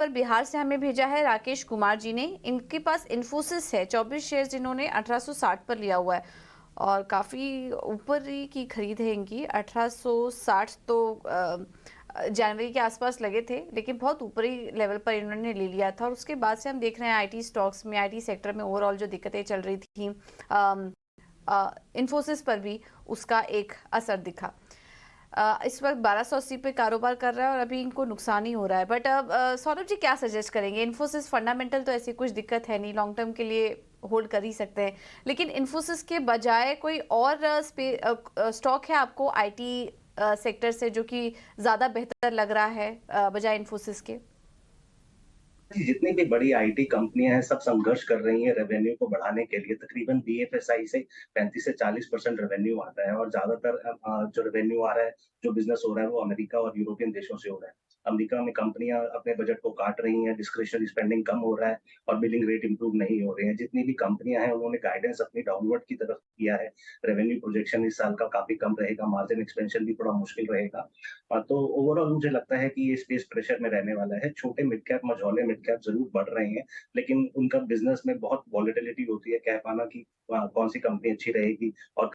पर बिहार से हमें भेजा है राकेश कुमार जी ने। इनके पास इन्फोसिस है 24 शेयर, जिन्होंने 1860 पर लिया हुआ है और काफ़ी ऊपर ही की खरीद है इनकी। 1860 तो जनवरी के आसपास लगे थे, लेकिन बहुत ऊपरी लेवल पर इन्होंने ले लिया था। और उसके बाद से हम देख रहे हैं आईटी स्टॉक्स में, आईटी सेक्टर में ओवरऑल जो दिक्कतें चल रही थी, इन्फोसिस पर भी उसका एक असर दिखा। इस वक्त 1280 पे कारोबार कर रहा है और अभी इनको नुकसान ही हो रहा है। बट सौरभ जी क्या सजेस्ट करेंगे? इन्फोसिस फंडामेंटल तो ऐसी कुछ दिक्कत है नहीं, लॉन्ग टर्म के लिए होल्ड कर ही सकते हैं, लेकिन इन्फोसिस के बजाय कोई और स्टॉक है आपको आईटी सेक्टर से जो कि ज्यादा बेहतर लग रहा है बजाय इन्फोसिस के? जितनी भी बड़ी आईटी कंपनियां हैं सब संघर्ष कर रही हैं रेवेन्यू को बढ़ाने के लिए। तकरीबन बीएफएसआई से 35 से 40% रेवेन्यू आता है और ज्यादातर जो रेवेन्यू आ रहा है, जो बिजनेस हो रहा है वो अमेरिका और यूरोपियन देशों से हो रहा है। अमेरिका में कंपनियां अपने बजट को काट रही हैं, डिस्क्रिशनरी स्पेंडिंग कम हो रहा है और बिलिंग रेट इंप्रूव नहीं हो रहे हैं। जितनी भी कंपनियां हैं उन्होंने गाइडेंस अपनी डाउनवर्ड की तरफ किया है। रेवेन्यू प्रोजेक्शन इस साल का काफी कम रहेगा, मार्जिन एक्सपेंशन भी थोड़ा मुश्किल रहेगा। तो ओवरऑल मुझे लगता है कि ये स्पेस प्रेशर में रहने वाला है। छोटे मिड कैप, मझौले मिड कैप ज़रूर बढ़ रहे हैं, लेकिन उनका बिज़नेस में बहुत वॉलेटिलिटी होती है, कह पाना कि कौन-सी कंपनी अच्छी रहेगी और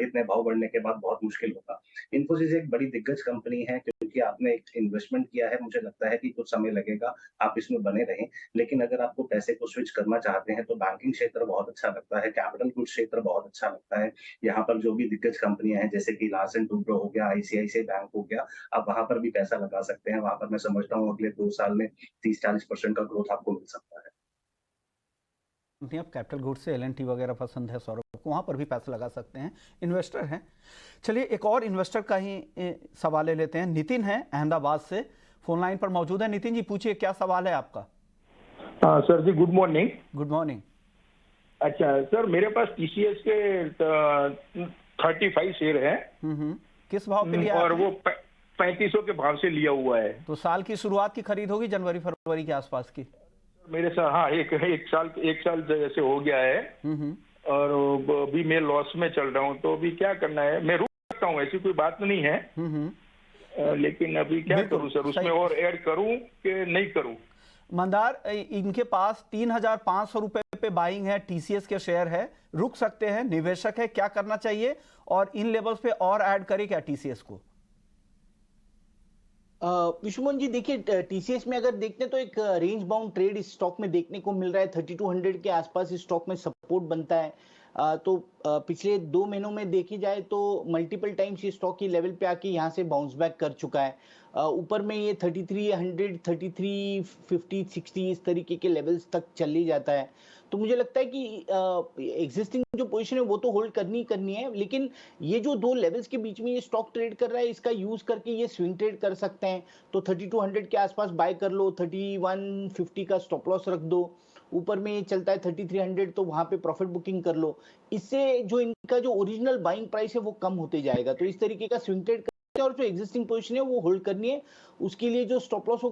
इतने भाव बढ़ने के बाद बहुत मुश्किल होगा। इन्फोसिस एक बड़ी दिग्गज कंपनी है क्योंकि आपने एक इन्वेस्टमेंट किया है, मुझे लगता है कि कुछ समय लगेगा, आप इसमें बने रहें। लेकिन अगर आपको पैसे को स्विच करना चाहते हैं, तो बैंकिंग क्षेत्र बहुत अच्छा लगता है, कैपिटल गुड्स क्षेत्र बहुत अच्छा लगता है। यहाँ पर जो भी दिग्गज कंपनियाँ हैं, जैसे कि लार्सन टुब्रो हो गया, आईसीआईसीआई बैंक हो गया, आप वहाँ पर भी पैसा लगा सकते हैं। वहाँ पर मैं समझता हूँ अगले 2 साल में 30-40% का ग्रोथ आपको मिल सकता है। कंपनी आप कैपिटल गुड्स से एल&टी वगैरह पसंद है सौरभ को, वहाँ पर भी पैसा लगा सकते हैं, इन्वेस्टर हैं। चलिए एक और इन्वेस्टर का ही सवाल ले लेते हैं। नितिन है अहमदाबाद से, फोन लाइन पर मौजूद है। नितिन जी पूछिए, क्या सवाल है आपका? सर जी गुड मॉर्निंग। Good morning. अच्छा सर, मेरे पास टीसीएस के 35 शेयर है। किस भाव पे लिया और आपने? वो 3500 के भाव से लिया हुआ है। तो साल की शुरुआत की खरीद होगी, जनवरी फरवरी के आसपास की? मेरे साथ हाँ, एक साल जैसे हो गया है। और अभी मैं लॉस में चल रहा हूँ, तो अभी क्या करना है? मैं रुक सकता हूँ, ऐसी कोई बात नहीं है। लेकिन अभी क्या करूँ सर, उसमें और ऐड करूँ कि नहीं करूँ? मंदार, इनके पास 3,500 रुपए पे बाइंग है, टीसीएस के शेयर है, रुक सकते हैं, निवेशक है, क्या करना चाहिए? और इन लेवल्स पे और ऐड करे क्या टीसीएस को? विश्वमोहन जी देखिए, टीसीएस में अगर देखते हैं तो एक रेंज बाउंड ट्रेड इस स्टॉक में देखने को मिल रहा है। 3200 के आसपास इस स्टॉक में सपोर्ट बनता है। तो पिछले 2 महीनों में देखी जाए तो मल्टीपल टाइम्स ये स्टॉक की लेवल पे आके यहाँ से बाउंस बैक कर चुका है। ऊपर में ये 3300, 3350, 60 इस तरीके के लेवल्स तक चल ही जाता है। तो मुझे लगता है कि एग्जिस्टिंग जो पोजीशन है वो तो होल्ड करनी ही करनी है, लेकिन ये जो 2 लेवल्स के बीच में ये स्टॉक ट्रेड कर रहा है, इसका यूज करके ये स्विंग ट्रेड कर सकते हैं। तो 3200 के आसपास बाय कर लो, 3150 का स्टॉप लॉस रख दो। ऊपर में ये चलता है 3300, तो वहां पे प्रॉफिट बुकिंग कर लो। इससे जो इनका जो ओरिजिनल बाइंग प्राइस है वो कम होते जाएगा। तो इस तरीके का स्विंग ट्रेड करते हैं और जो एग्जिस्टिंग पोजीशन है वो होल्ड करनी है। उसके लिए जो स्टॉप लॉस